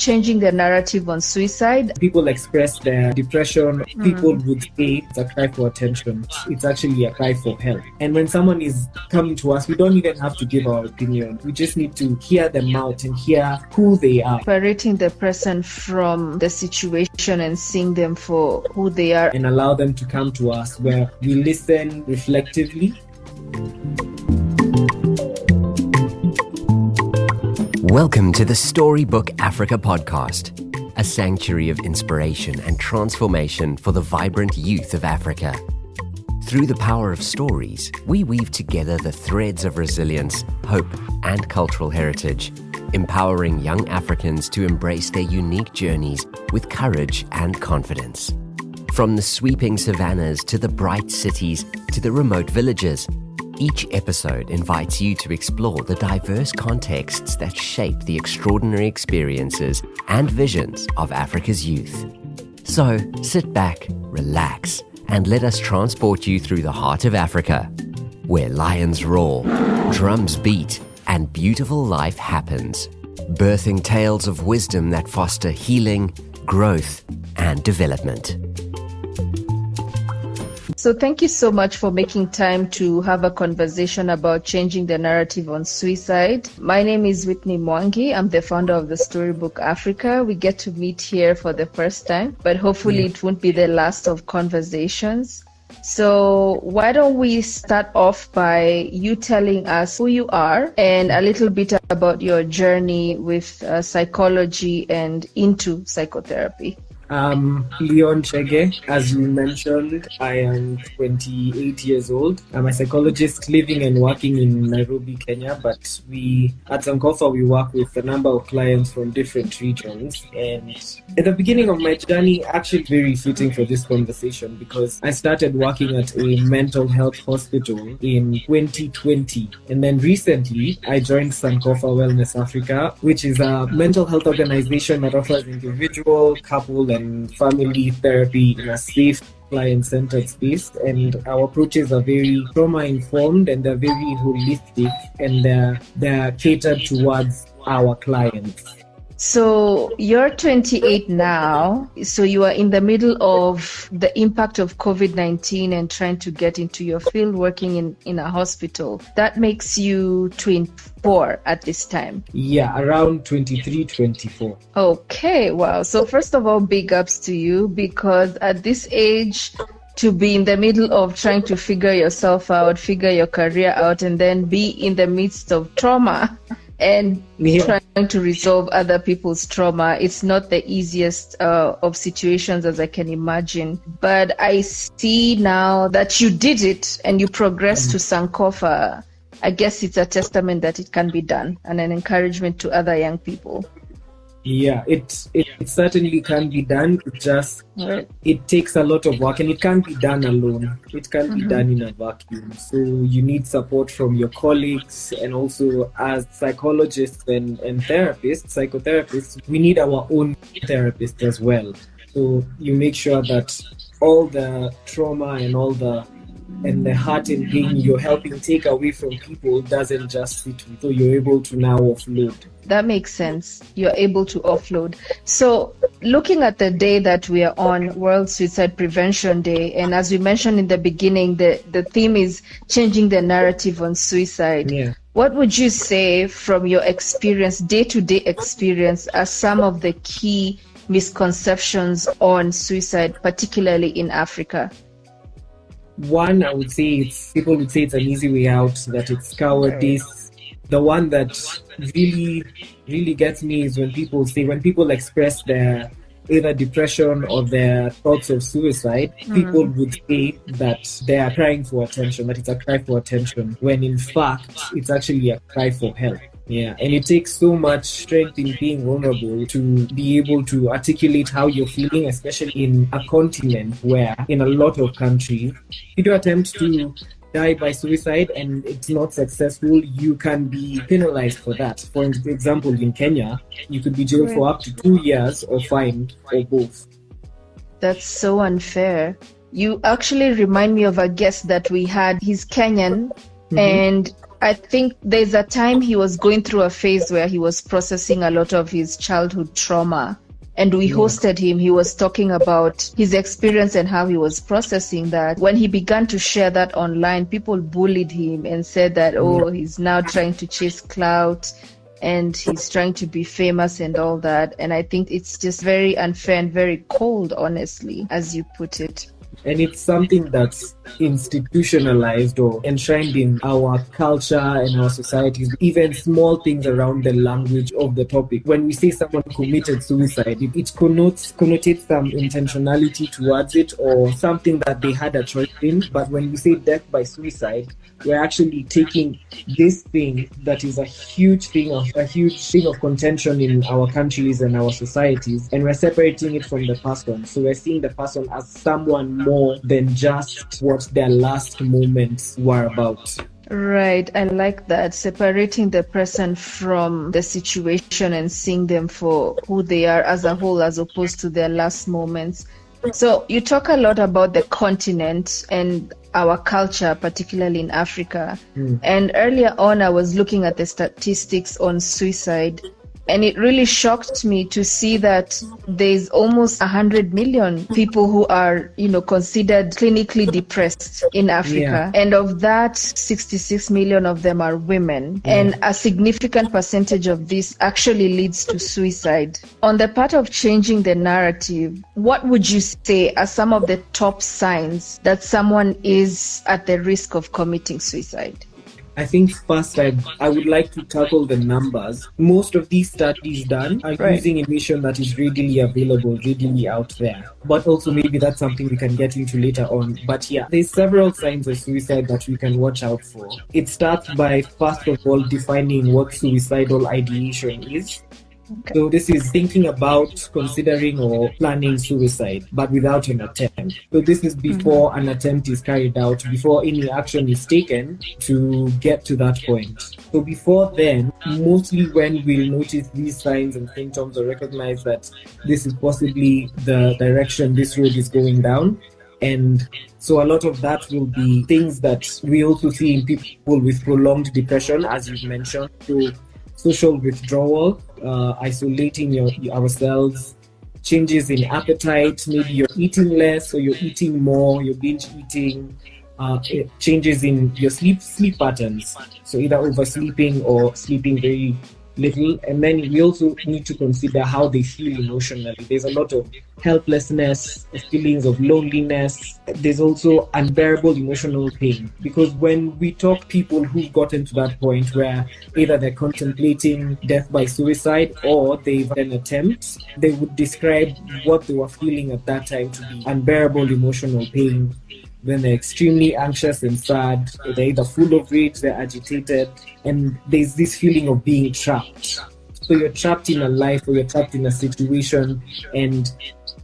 changing the narrative on suicide. People express their depression. People would say it's a cry for attention. It's actually a cry for help. And when someone is coming to us, we don't even have to give our opinion. We just need to hear them out and hear who they are. Separating the person from the situation and seeing them for who they are. And allow them to come to us where we listen reflectively. Welcome to the Storybook Africa podcast, a sanctuary of inspiration and transformation for the vibrant youth of Africa. Through the power of stories, we weave together the threads of resilience, hope, and cultural heritage, empowering young Africans to embrace their unique journeys with courage and confidence. From the sweeping savannas to the bright cities to the remote villages, each episode invites you to explore the diverse contexts that shape the extraordinary experiences and visions of Africa's youth. So sit back, relax, and let us transport you through the heart of Africa, where lions roar, drums beat, and beautiful life happens, birthing tales of wisdom that foster healing, growth, and development. So thank you so much for making time to have a conversation about changing the narrative on suicide. My name is Whitney Mwangi. I'm the founder of the Storybook Africa. We get to meet here for the first time, but hopefully it won't be the last of conversations. So why don't we start off by you telling us who you are and a little bit about your journey with psychology and into psychotherapy. Leone Chege, as you mentioned, I am 28 years old. I'm a psychologist living and working in Nairobi, Kenya, but we at Sankofa, we work with a number of clients from different regions. And at the beginning of my journey, actually very fitting for this conversation because I started working at a mental health hospital in 2020. And then recently, I joined Sankofa Wellness Africa, which is a mental health organization that offers individual, couple, and family therapy in a safe, client-centered space. And our approaches are very trauma-informed and they're very holistic and they're catered towards our clients. So you're 28 now, so you are in the middle of the impact of COVID-19 and trying to get into your field working in a hospital. That makes you 24 at this time. Yeah, around 23, 24. Okay, wow. So first of all, big ups to you because at this age, to be in the middle of trying to figure yourself out, figure your career out, and then be in the midst of trauma and trying to resolve other people's trauma. It's not the easiest of situations, as I can imagine. But I see now that you did it and you progressed to Sankofa. I guess it's a testament that it can be done and an encouragement to other young people. Yeah, it certainly can be done. It takes a lot of work and it can't be done alone. It can't be done in a vacuum. So you need support from your colleagues, and also as psychologists and therapists, psychotherapists, we need our own therapist as well. So you make sure that all the trauma and all the heart and pain you're helping take away from people doesn't just sit with you. So you're able to now offload. That makes sense. You're able to offload. So looking at the day that we are on, World Suicide Prevention Day, and as we mentioned in the beginning, the theme is changing the narrative on suicide. Yeah. What would you say from your experience, day-to-day experience, are some of the key misconceptions on suicide, particularly in Africa? One, I would say people would say it's an easy way out, that it's cowardice. The one that really, really gets me is when people express their either depression or their thoughts of suicide, people would say that they are crying for attention, that it's a cry for attention, when in fact, it's actually a cry for help. Yeah, and it takes so much strength in being vulnerable to be able to articulate how you're feeling, especially in a continent where, in a lot of countries, if you attempt to die by suicide and it's not successful, you can be penalized for that. For example, in Kenya, you could be jailed for up to 2 years or fined, or both. That's so unfair. You actually remind me of a guest that we had. He's Kenyan, and I think there's a time he was going through a phase where he was processing a lot of his childhood trauma. And we hosted him. He was talking about his experience and how he was processing that. When he began to share that online, people bullied him and said that, he's now trying to chase clout and he's trying to be famous and all that. And I think it's just very unfair and very cold, honestly, as you put it. And it's something that's institutionalized or enshrined in our culture and our societies, even small things around the language of the topic. When we say someone committed suicide, it connotates some intentionality towards it or something that they had a choice in. But when we say death by suicide, we're actually taking this thing that is a huge thing of contention in our countries and our societies, and we're separating it from the person. So we're seeing the person as someone more than just what their last moments were about. Right. I like that. Separating the person from the situation and seeing them for who they are as a whole, as opposed to their last moments. So you talk a lot about the continent and our culture, particularly in Africa. And earlier on, I was looking at the statistics on suicide. And it really shocked me to see that there's almost 100 million people who are, considered clinically depressed in Africa. Yeah. And of that, 66 million of them are women. Yeah. And a significant percentage of this actually leads to suicide. On the part of changing the narrative, what would you say are some of the top signs that someone is at the risk of committing suicide? I think first I would like to tackle the numbers. Most of these studies done are using information that is readily available, readily out there. But also maybe that's something we can get into later on. But yeah, there's several signs of suicide that we can watch out for. It starts by, first of all, defining what suicidal ideation is. Okay. So this is thinking about, considering or planning suicide, but without an attempt. So this is before an attempt is carried out, before any action is taken to get to that point. So before then, mostly when we'll notice these signs and symptoms or recognize that this is possibly the direction this road is going down. And so a lot of that will be things that we also see in people with prolonged depression, as you've mentioned. So social withdrawal, isolating ourselves, changes in appetite, maybe you're eating less or you're eating more, you're binge eating, changes in your sleep patterns, so either oversleeping or sleeping very little. And then we also need to consider how they feel emotionally. There's a lot of helplessness, feelings of loneliness. There's also unbearable emotional pain, because when we talk people who've gotten to that point where either they're contemplating death by suicide or they've had an attempt, they would describe what they were feeling at that time to be unbearable emotional pain. When they're extremely anxious and sad, they're either full of rage, they're agitated, and there's this feeling of being trapped. So you're trapped in a life or you're trapped in a situation and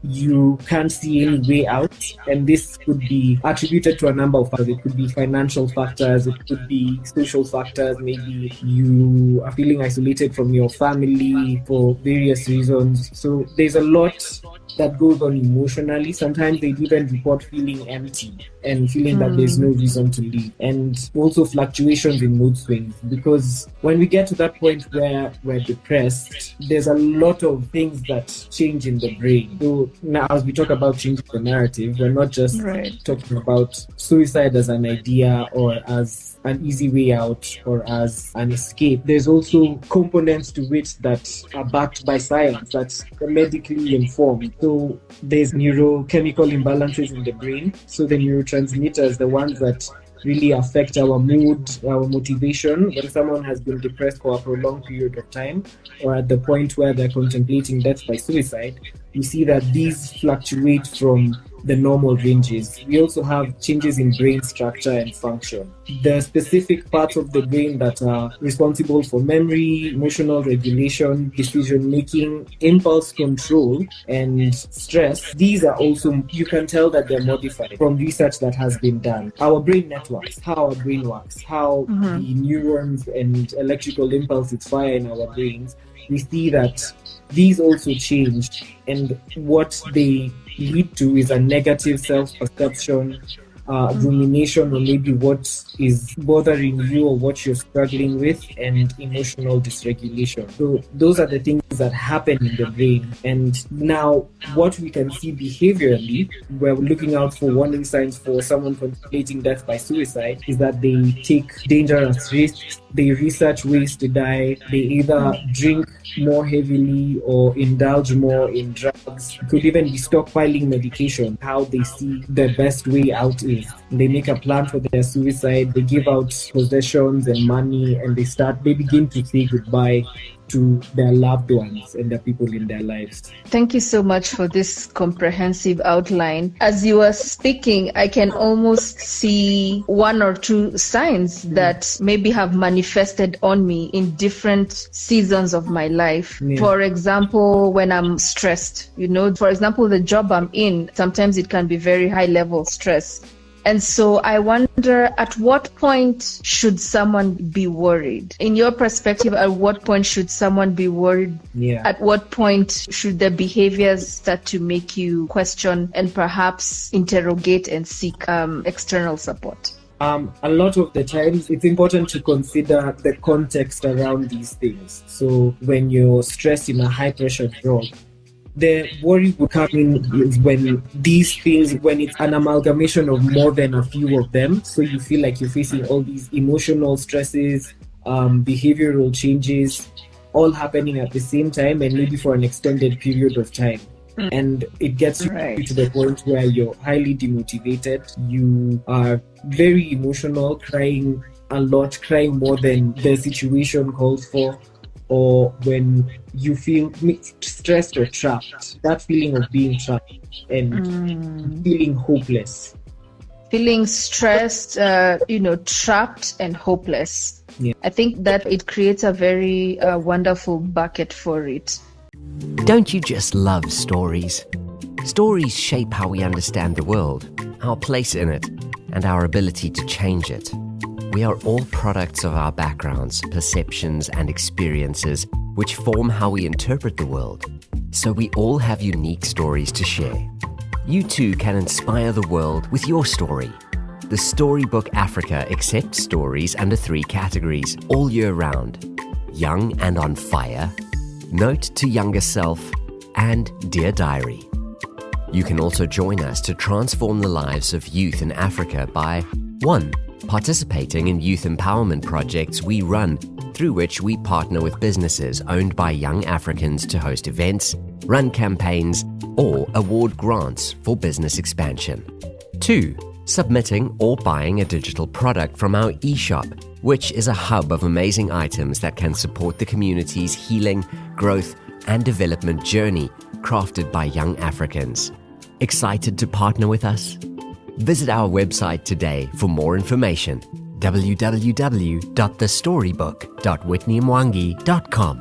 you can't see any way out. And this could be attributed to a number of factors. It could be financial factors, it could be social factors. Maybe you are feeling isolated from your family for various reasons. So there's a lot that goes on emotionally. Sometimes they even report feeling empty and feeling that there's no reason to live. And also fluctuations in mood swings, because when we get to that point where we're depressed, there's a lot of things that change in the brain. So now as we talk about changing the narrative, we're not just talking about suicide as an idea or as an easy way out or as an escape. There's also components to it that are backed by science, that's medically informed. So there's neurochemical imbalances in the brain. So the neurotransmitters, the ones that really affect our mood, our motivation. When someone has been depressed for a prolonged period of time, or at the point where they're contemplating death by suicide, you see that these fluctuate from the normal ranges. We also have changes in brain structure and function. The specific parts of the brain that are responsible for memory, emotional regulation, decision-making, impulse control, and stress, these are also, you can tell that they're modified from research that has been done. Our brain networks, how our brain works, how the neurons and electrical impulses fire in our brains, we see that these also change, and what they lead to is a negative self-perception, rumination on maybe what is bothering you or what you're struggling with, and emotional dysregulation. So those are the things that happen in the brain. And now what we can see behaviorally, we're looking out for warning signs for someone contemplating death by suicide, is that they take dangerous risks, they research ways to die, they either drink more heavily or indulge more in drugs. It could even be stockpiling medication. How they see the best way out is they make a plan for their suicide, they give out possessions and money, and they begin to say goodbye to their loved ones and the people in their lives. Thank you so much for this comprehensive outline. As you were speaking, I can almost see one or two signs that maybe have manifested on me in different seasons of my life. Yeah. For example, when I'm stressed, for example, the job I'm in, sometimes it can be very high level stress. And so I wonder, at what point should someone be worried? In your perspective, at what point should someone be worried? Yeah. At what point should the behaviors start to make you question and perhaps interrogate and seek external support? A lot of the times, it's important to consider the context around these things. So when you're stressed in a high-pressure job, the worry will come in when these things, when it's an amalgamation of more than a few of them. So you feel like you're facing all these emotional stresses, behavioral changes, all happening at the same time and maybe for an extended period of time. And it gets you to the point where you're highly demotivated. You are very emotional, crying a lot, crying more than the situation calls for. Or when you feel stressed or trapped, that feeling of being trapped and feeling hopeless. Feeling stressed, trapped and hopeless. Yeah. I think that it creates a very wonderful bucket for it. Don't you just love stories? Stories shape how we understand the world, our place in it, and our ability to change it. We are all products of our backgrounds, perceptions, and experiences, which form how we interpret the world. So we all have unique stories to share. You too can inspire the world with your story. The Storybook Africa accepts stories under 3 categories all year round: Young and on Fire, Note to Younger Self, and Dear Diary. You can also join us to transform the lives of youth in Africa by 1. Participating in youth empowerment projects we run, through which we partner with businesses owned by young Africans to host events, run campaigns, or award grants for business expansion. 2. Submitting or buying a digital product from our e-shop, which is a hub of amazing items that can support the community's healing, growth, and development journey crafted by young Africans. Excited to partner with us? Visit our website today for more information: www.thestorybook.whitneymwangi.com.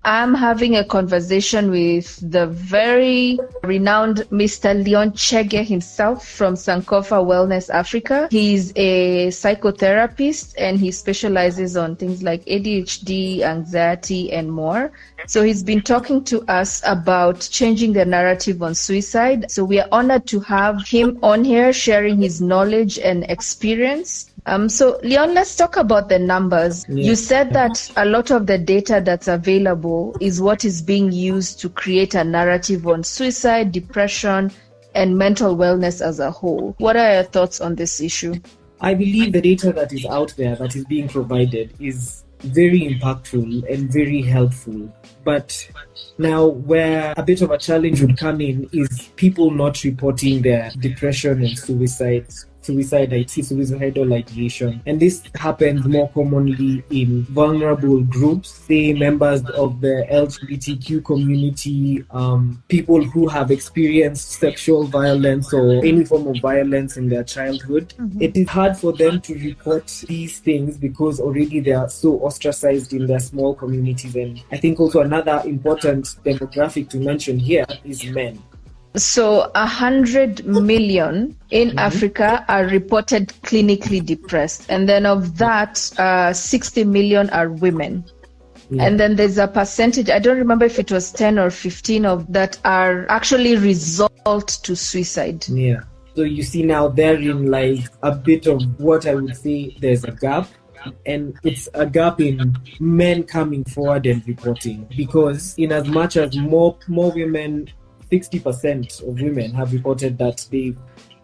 I'm having a conversation with the very renowned Mr. Leone Chege himself from Sankofa Wellness Africa. He's a psychotherapist and he specializes on things like ADHD, anxiety, and more. So he's been talking to us about changing the narrative on suicide. So we are honored to have him on here sharing his knowledge and experience. So Leone, let's talk about the numbers. Yeah. You said that a lot of the data that's available is what is being used to create a narrative on suicide, depression, and mental wellness as a whole. What are your thoughts on this issue? I believe the data that is out there, that is being provided, is very impactful and very helpful. But now where a bit of a challenge would come in is people not reporting their depression and suicidal ideation. And this happens more commonly in vulnerable groups, say members of the LGBTQ community, people who have experienced sexual violence or any form of violence in their childhood. Mm-hmm. It is hard for them to report these things because already they are so ostracized in their small communities. And I think also another important demographic to mention here is men. So 100 million in Africa are reported clinically depressed. And then of that, 60 million are women. And then there's a percentage, I don't remember if it was 10 or 15 of that are actually result to suicide. Yeah. So you see now therein lies a bit of what I would say there's a gap. And it's a gap in men coming forward and reporting, because in as much as more women, 60% of women have reported that they've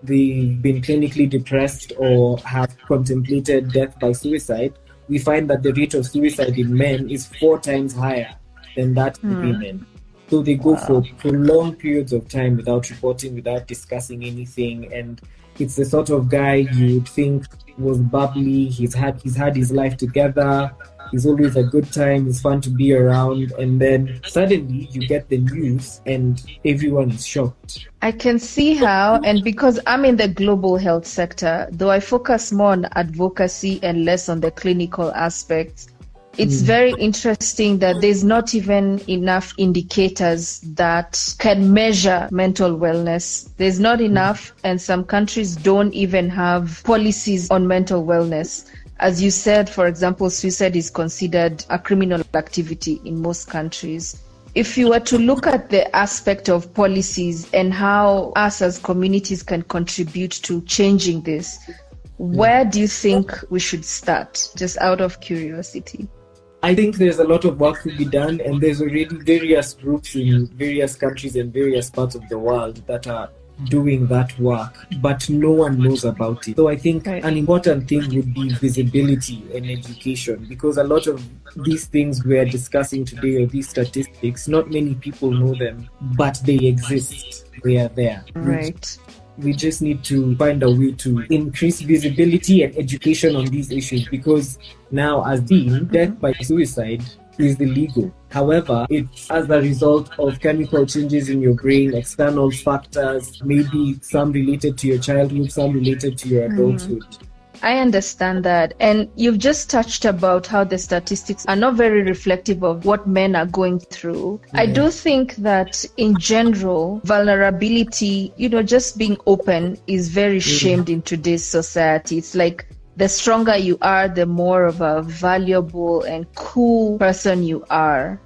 been clinically depressed or have contemplated death by suicide, we find that the rate of suicide in men is 4 times higher than that in women. So they go for prolonged periods of time without reporting, without discussing anything. And it's the sort of guy you would think was bubbly, he's had his life together, he's always a good time, he's fun to be around, and then suddenly you get the news and everyone is shocked. I can see how, and because I'm in the global health sector, though I focus more on advocacy and less on the clinical aspects, it's very interesting that there's not even enough indicators that can measure mental wellness. There's not enough, and some countries don't even have policies on mental wellness. As you said, for example, suicide is considered a criminal activity in most countries. If you were to look at the aspect of policies and how us as communities can contribute to changing this, where do you think we should start, just out of curiosity? I think there's a lot of work to be done, and there's already various groups in various countries and various parts of the world that are doing that work, but no one knows about it. So I think an important thing would be visibility and education, because a lot of these things we're discussing today, or these statistics, not many people know them, but they exist. They are there. Right. We just need to find a way to increase visibility and education on these issues, because now, as being death by suicide is illegal. However, it's as a result of chemical changes in your brain, external factors, maybe some related to your childhood, some related to your adulthood. I understand that. And you've just touched about how the statistics are not very reflective of what men are going through. I do think that in general, vulnerability, just being open is very shamed in today's society. It's like the stronger you are, the more of a valuable and cool person you are.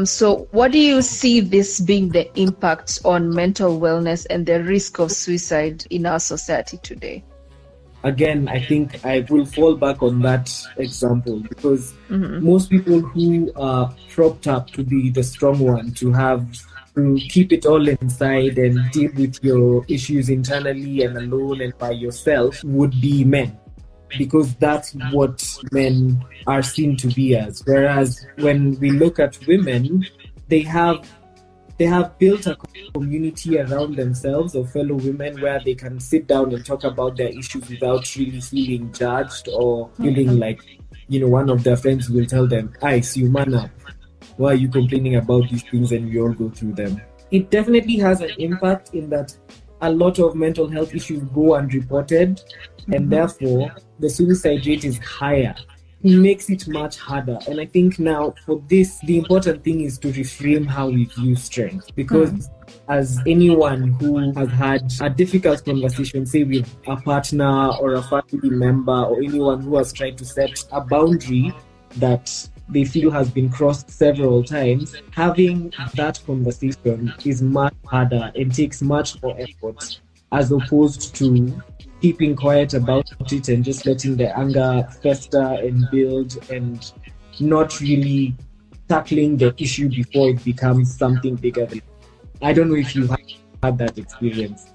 So what do you see this being the impact on mental wellness and the risk of suicide in our society today? Again, I think I will fall back on that example, because most people who are propped up to be the strong one, to keep it all inside and deal with your issues internally and alone and by yourself, would be men, because that's what men are seen to be as. Whereas when we look at women, they have built a community around themselves of fellow women where they can sit down and talk about their issues without really feeling judged or feeling like, one of their friends will tell them, "Ice, you man up. Why are you complaining about these things?" And we all go through them. It definitely has an impact in that a lot of mental health issues go unreported, and therefore the suicide rate is higher. It makes it much harder. And I think now for this, the important thing is to reframe how we view strength. Because as anyone who has had a difficult conversation, say with a partner or a family member, or anyone who has tried to set a boundary that they feel has been crossed several times, having that conversation is much harder and takes much more effort, as opposed to keeping quiet about it and just letting the anger fester and build and not really tackling the issue before it becomes something bigger. I don't know if you've had that experience.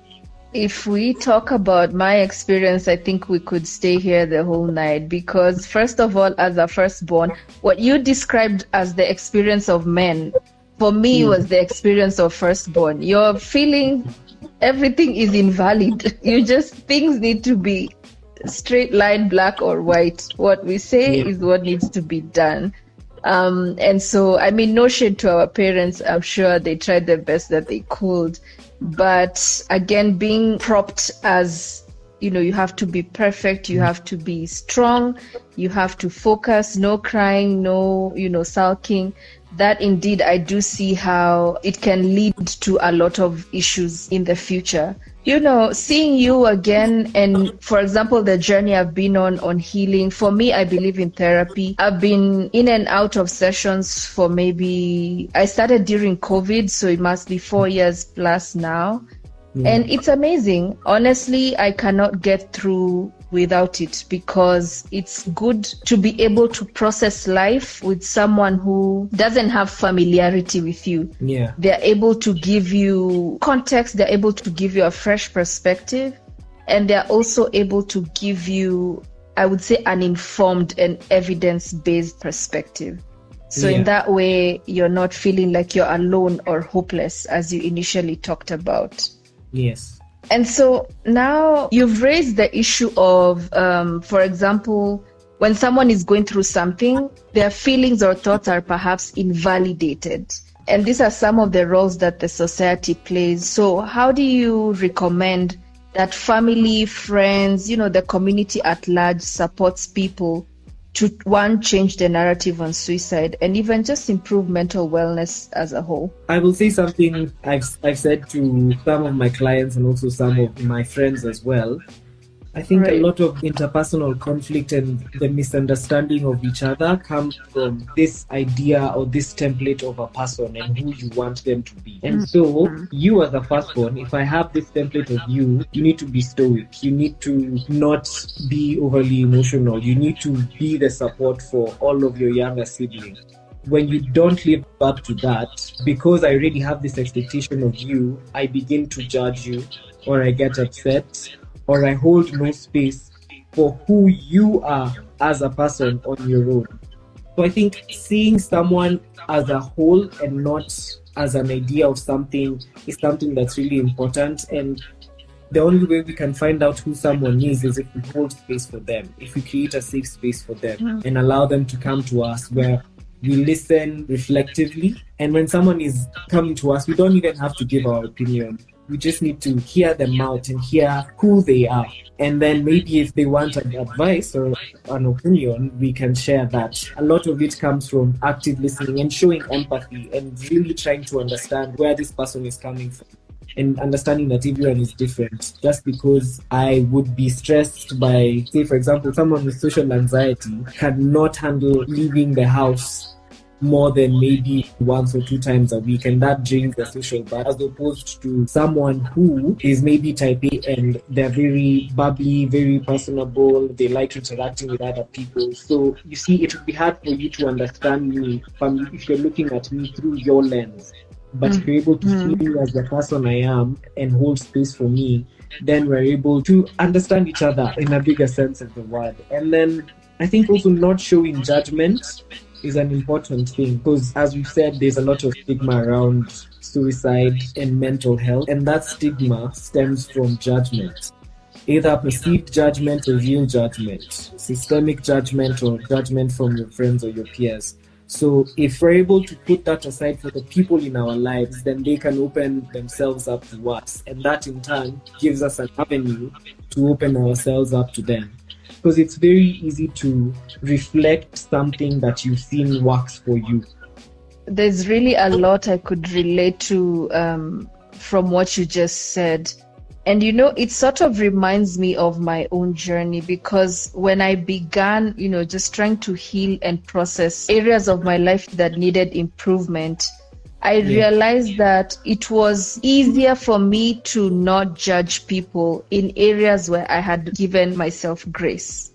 If we talk about my experience, I think we could stay here the whole night, because first of all, as a firstborn, what you described as the experience of men, for me was the experience of firstborn. You're feeling everything is invalid. Things need to be straight line, black or white. What we say is what needs to be done. And so, no shade to our parents. I'm sure they tried their best that they could. But again, being propped as, you have to be perfect, you have to be strong, you have to focus, no crying, no, sulking. That indeed, I do see how it can lead to a lot of issues in the future. Seeing you again, and for example, the journey I've been on healing, for me, I believe in therapy. I've been in and out of sessions for I started during COVID, so it must be 4 years plus now. Yeah. And it's amazing. Honestly, I cannot get through without it, because it's good to be able to process life with someone who doesn't have familiarity with you. Yeah. They're able to give you context, they're able to give you a fresh perspective, and they're also able to give you, I would say, an informed and evidence-based perspective. So in that way, you're not feeling like you're alone or hopeless, as you initially talked about. Yes. And so now you've raised the issue of, for example, when someone is going through something, their feelings or thoughts are perhaps invalidated. And these are some of the roles that the society plays. So how do you recommend that family, friends, the community at large supports people to, one, change the narrative on suicide and even just improve mental wellness as a whole? I will say something I've said to some of my clients and also some of my friends as well. I think a lot of interpersonal conflict and the misunderstanding of each other comes from this idea or this template of a person and who you want them to be. And so you as a firstborn, if I have this template of you need to be stoic. You need to not be overly emotional. You need to be the support for all of your younger siblings. When you don't live up to that, because I already have this expectation of you, I begin to judge you, or I get upset, or I hold no space for who you are as a person on your own. So I think seeing someone as a whole and not as an idea of something is something that's really important. And the only way we can find out who someone is if we hold space for them, if we create a safe space for them and allow them to come to us where we listen reflectively. And when someone is coming to us, we don't even have to give our opinion. We just need to hear them out and hear who they are. And then maybe if they want an advice or an opinion, we can share that. A lot of it comes from active listening and showing empathy and really trying to understand where this person is coming from. And understanding that everyone is different. Just because I would be stressed by, say, for example, someone with social anxiety cannot handle leaving the house more than maybe once or 2 times a week, and that drains the social bar, as opposed to someone who is maybe type A and they're very bubbly, very personable, they like interacting with other people. So you see, it would be hard for you to understand me if you're looking at me through your lens. But if you're able to see me as the person I am and hold space for me, then we're able to understand each other in a bigger sense of the word. And then I think also not showing judgment is an important thing, because as we've said, there's a lot of stigma around suicide and mental health, and that stigma stems from judgment, either perceived judgment or real judgment, systemic judgment or judgment from your friends or your peers. So if we're able to put that aside for the people in our lives, then they can open themselves up to us, and that in turn gives us an avenue to open ourselves up to them. Because it's very easy to reflect something that you've seen works for you. There's really a lot I could relate to from what you just said. And it sort of reminds me of my own journey, because when I began, just trying to heal and process areas of my life that needed improvement, I realized that it was easier for me to not judge people in areas where I had given myself grace.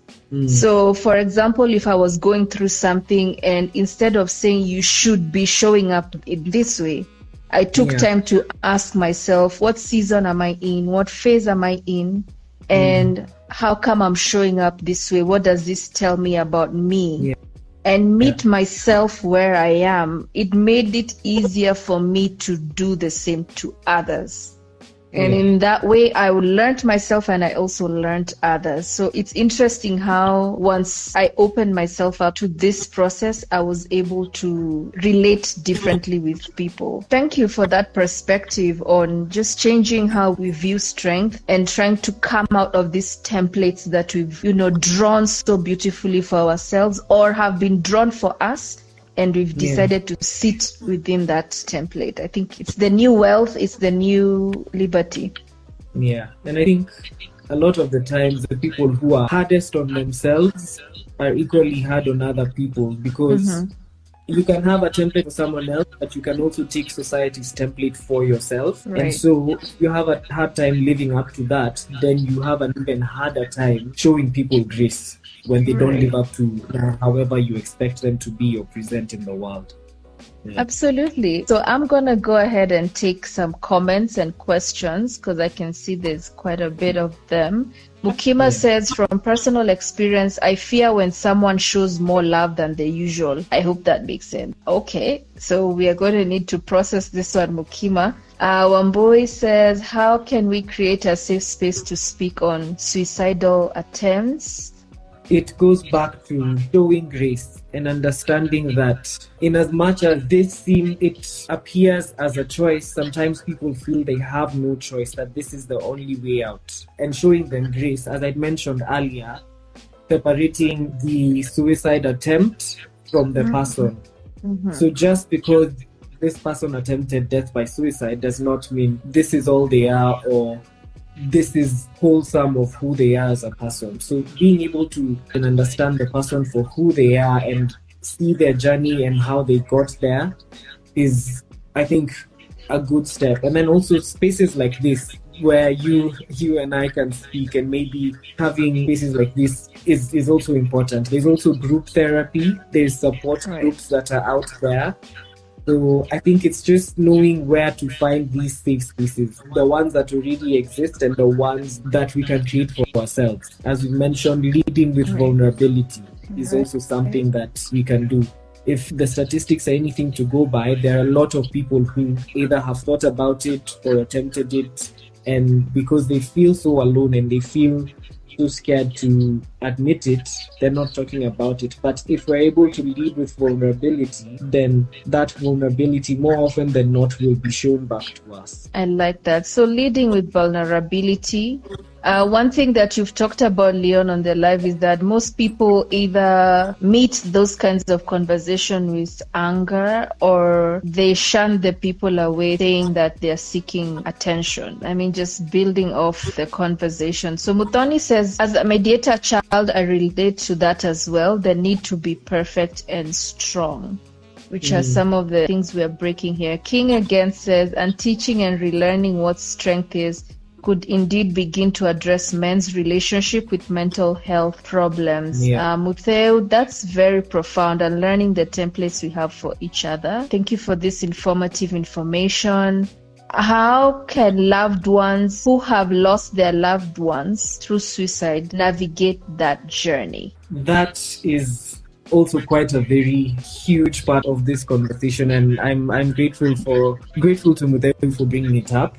So, for example, if I was going through something and instead of saying you should be showing up in this way, I took time to ask myself, what season am I in? What phase am I in? And how come I'm showing up this way? What does this tell me about me? Yeah. And meet myself where I am. It made it easier for me to do the same to others. And in that way, I learned myself and I also learned others. So it's interesting how once I opened myself up to this process, I was able to relate differently with people. Thank you for that perspective on just changing how we view strength and trying to come out of these templates that we've, drawn so beautifully for ourselves or have been drawn for us. And we've decided to sit within that template. I think it's the new wealth, it's the new liberty. Yeah. And I think a lot of the times the people who are hardest on themselves are equally hard on other people, because you can have a template for someone else, but you can also take society's template for yourself. Right. And so if you have a hard time living up to that, then you have an even harder time showing people grace when they don't live up to however you expect them to be or present in the world. Yeah. Absolutely. So I'm going to go ahead and take some comments and questions because I can see there's quite a bit of them. Mukima says, from personal experience, I fear when someone shows more love than the usual. I hope that makes sense. Okay, so we are going to need to process this one, Mukima. Wamboi says, how can we create a safe space to speak on suicidal attempts? It goes back to showing grace and understanding that in as much as it appears as a choice, sometimes people feel they have no choice, that this is the only way out. And showing them grace, as I mentioned earlier, separating the suicide attempt from the person. So just because this person attempted death by suicide does not mean this is all they are, or this is wholesome of who they are as a person. So being able to understand the person for who they are and see their journey and how they got there is, I think, a good step. And then also spaces like this where you and I can speak, and maybe having spaces like this is also important. There's also group therapy, there's support groups that are out there. So I think it's just knowing where to find these safe spaces, the ones that already exist and the ones that we can create for ourselves. As we mentioned, leading with vulnerability is also something that we can do. If the statistics are anything to go by, there are a lot of people who either have thought about it or attempted it, and because they feel so alone and they feel too scared to admit it, they're not talking about it. But if we're able to lead with vulnerability, then that vulnerability more often than not will be shown back to us. I like that. So leading with vulnerability. One thing that you've talked about, Leon, on the live is that most people either meet those kinds of conversation with anger, or they shun the people away, saying that they're seeking attention. I mean, just building off the conversation. So Muthoni says, as a mediator child, I relate to that as well. The need to be perfect and strong, which are some of the things we're breaking here. King again says, and teaching and relearning what strength is could indeed begin to address men's relationship with mental health problems. Mutheu, that's very profound, and learning the templates we have for each other. Thank you for this informative information. How can loved ones who have lost their loved ones through suicide navigate that journey? That is also quite a very huge part of this conversation, and I'm grateful to Mutheu for bringing it up.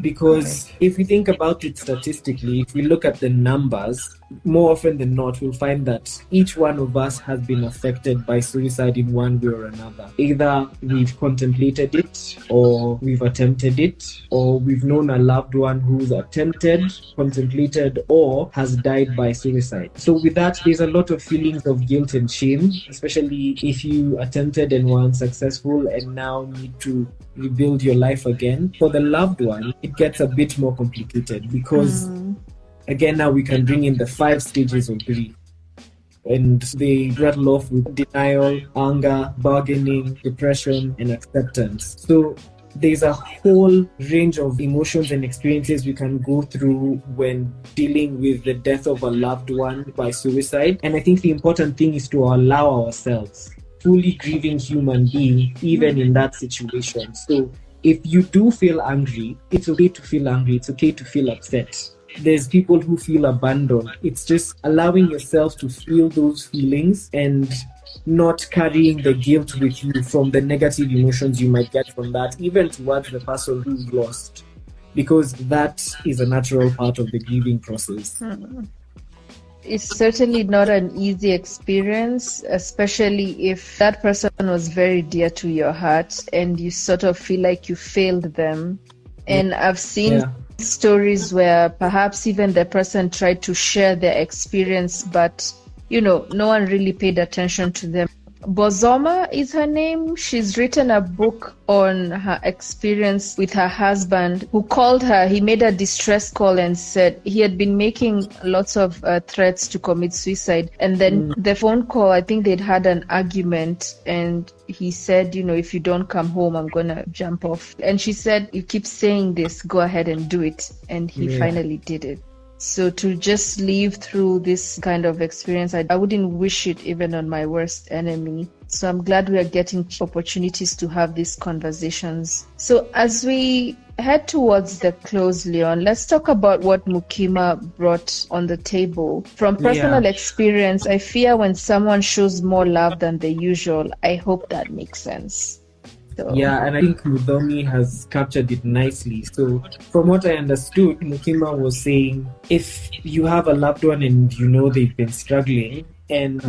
Because if we think about it statistically, if we look at the numbers, more often than not, we'll find that each one of us has been affected by suicide in one way or another. Either we've contemplated it, or we've attempted it, or we've known a loved one who's attempted, contemplated, or has died by suicide. So with that, there's a lot of feelings of guilt and shame, especially if you attempted and were unsuccessful and now need to rebuild your life again. For the loved one, it gets a bit more complicated because again, now we can bring in the 5 stages of grief, and they rattle off with denial, anger, bargaining, depression, and acceptance. So there's a whole range of emotions and experiences we can go through when dealing with the death of a loved one by suicide. And I think the important thing is to allow ourselves fully grieving human being even in that situation. So if you do feel angry, it's okay to feel angry, it's okay to feel upset. There's people who feel abandoned. It's just allowing yourself to feel those feelings and not carrying the guilt with you from the negative emotions you might get from that, even towards the person who's lost, because that is a natural part of the grieving process. It's certainly not an easy experience, especially if that person was very dear to your heart and you sort of feel like you failed them. And I've seen stories where perhaps even the person tried to share their experience, but no one really paid attention to them Bozoma is her name. She's written a book on her experience with her husband, who called her. He made a distress call and said he had been making lots of threats to commit suicide. And then the phone call, I think they'd had an argument, and he said, if you don't come home, I'm going to jump off. And she said, you keep saying this, go ahead and do it. And he finally did it. So to just live through this kind of experience, I wouldn't wish it even on my worst enemy. So I'm glad we are getting opportunities to have these conversations. So as we head towards the close, Leon, let's talk about what Mukima brought on the table. From personal experience, I fear when someone shows more love than the usual. I hope that makes sense. So. Yeah, and I think Mudomi has captured it nicely. So from what I understood, Mukima was saying, if you have a loved one and they've been struggling, and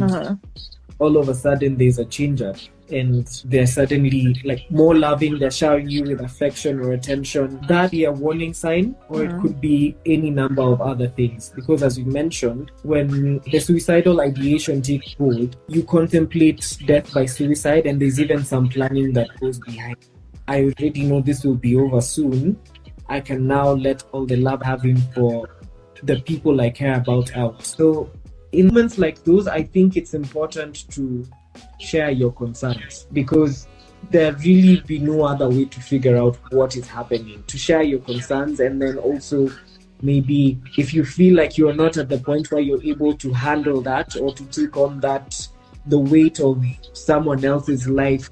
all of a sudden there's a change up, and they're suddenly more loving, they're showering you with affection or attention, that be a warning sign, or it could be any number of other things. Because as you mentioned, when the suicidal ideation takes hold, you contemplate death by suicide, and there's even some planning that goes behind. I already know this will be over soon. I can now let all the love having for the people I care about out. So in moments like those, I think it's important to share your concerns, because there really be no other way to figure out what is happening. To share your concerns, and then also maybe if you feel like you're not at the point where you're able to handle that or to take on that, the weight of someone else's life,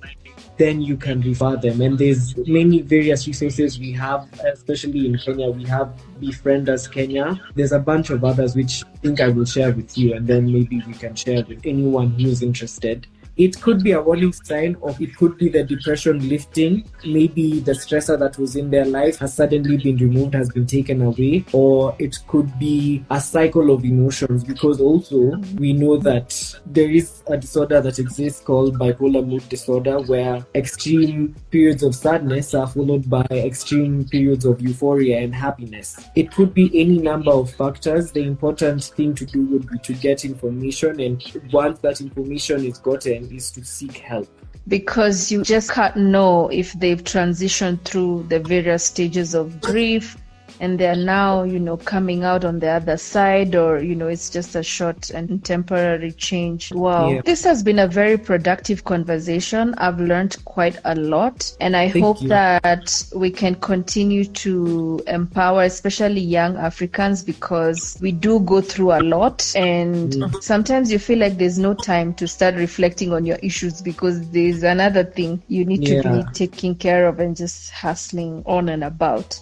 then you can refer them. And there's many various resources we have, especially in Kenya. We have Befriend Us Kenya. There's a bunch of others which I think I will share with you, and then maybe we can share with anyone who's interested. It could be a warning sign, or it could be the depression lifting. Maybe the stressor that was in their life has suddenly been removed, has been taken away. Or it could be a cycle of emotions, because also we know that there is a disorder that exists called bipolar mood disorder, where extreme periods of sadness are followed by extreme periods of euphoria and happiness. It could be any number of factors. The important thing to do would be to get information, and once that information is gotten, is to seek help. Because you just can't know if they've transitioned through the various stages of grief and they're now, coming out on the other side, or, it's just a short and temporary change. Wow. Yeah. This has been a very productive conversation. I've learned quite a lot, and I hope that we can continue to empower, especially young Africans, because we do go through a lot, and sometimes you feel like there's no time to start reflecting on your issues, because there's another thing you need to be taking care of and just hustling on and about.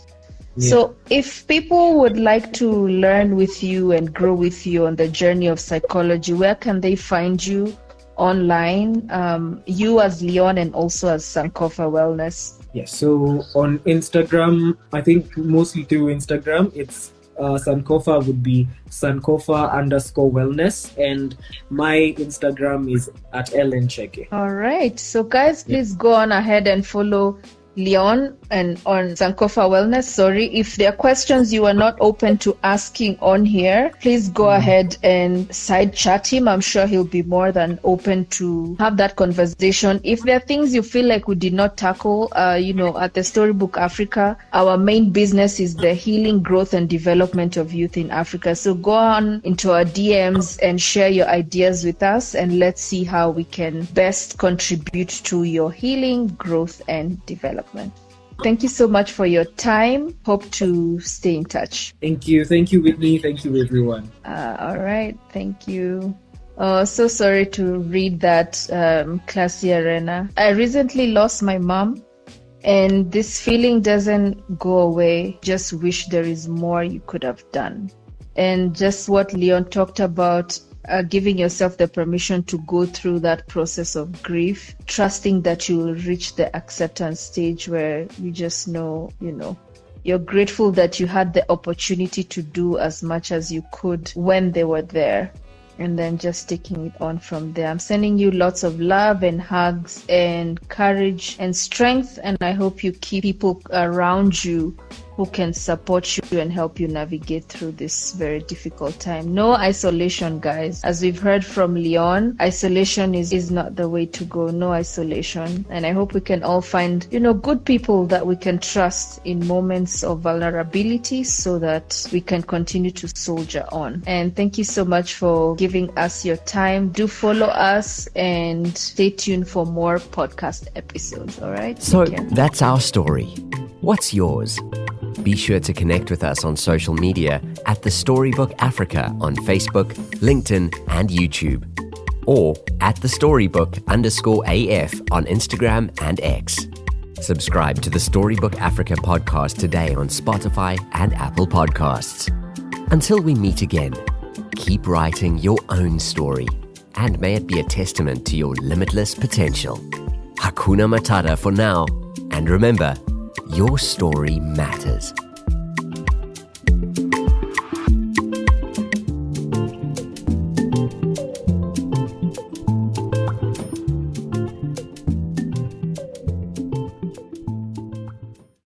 Yeah. So if people would like to learn with you and grow with you on the journey of psychology, where can they find you online? You as Leon, and also as Sankofa Wellness. Yes, so on Instagram, I think mostly through Instagram, it's Sankofa would be Sankofa_wellness, and my Instagram is at Leone Chege. All right. So guys, please go on ahead and follow Leon and on Sankofa Wellness. Sorry, if there are questions you are not open to asking on here, please go ahead and side chat him. I'm sure he'll be more than open to have that conversation. If there are things you feel like we did not tackle, at the Storybook Africa, our main business is the healing, growth, and development of youth in Africa. So go on into our DMs and share your ideas with us, and let's see how we can best contribute to your healing, growth, and development. Thank you so much for your time. Hope to stay in touch. Thank you. Thank you, Whitney. Thank you, everyone. All right. Thank you. So sorry to read that, Classy Arena. I recently lost my mom, and this feeling doesn't go away. Just wish there is more you could have done. And just what Leon talked about, giving yourself the permission to go through that process of grief, trusting that you will reach the acceptance stage where you just know, you're grateful that you had the opportunity to do as much as you could when they were there, and then just taking it on from there. I'm sending you lots of love and hugs and courage and strength, and I hope you keep people around you who who can support you and help you navigate through this very difficult time. No isolation, guys. As we've heard from Leone, isolation is not the way to go. No isolation. And I hope we can all find, good people that we can trust in moments of vulnerability so that we can continue to soldier on. And thank you so much for giving us your time. Do follow us and stay tuned for more podcast episodes. All right? So that's our story. What's yours? Be sure to connect with us on social media at The Storybook Africa on Facebook, LinkedIn, and YouTube, or at TheStorybook_AF on Instagram and X. Subscribe to the Storybook Africa podcast today on Spotify and Apple Podcasts. Until we meet again, keep writing your own story, and may it be a testament to your limitless potential. Hakuna Matata for now, and remember, your story matters.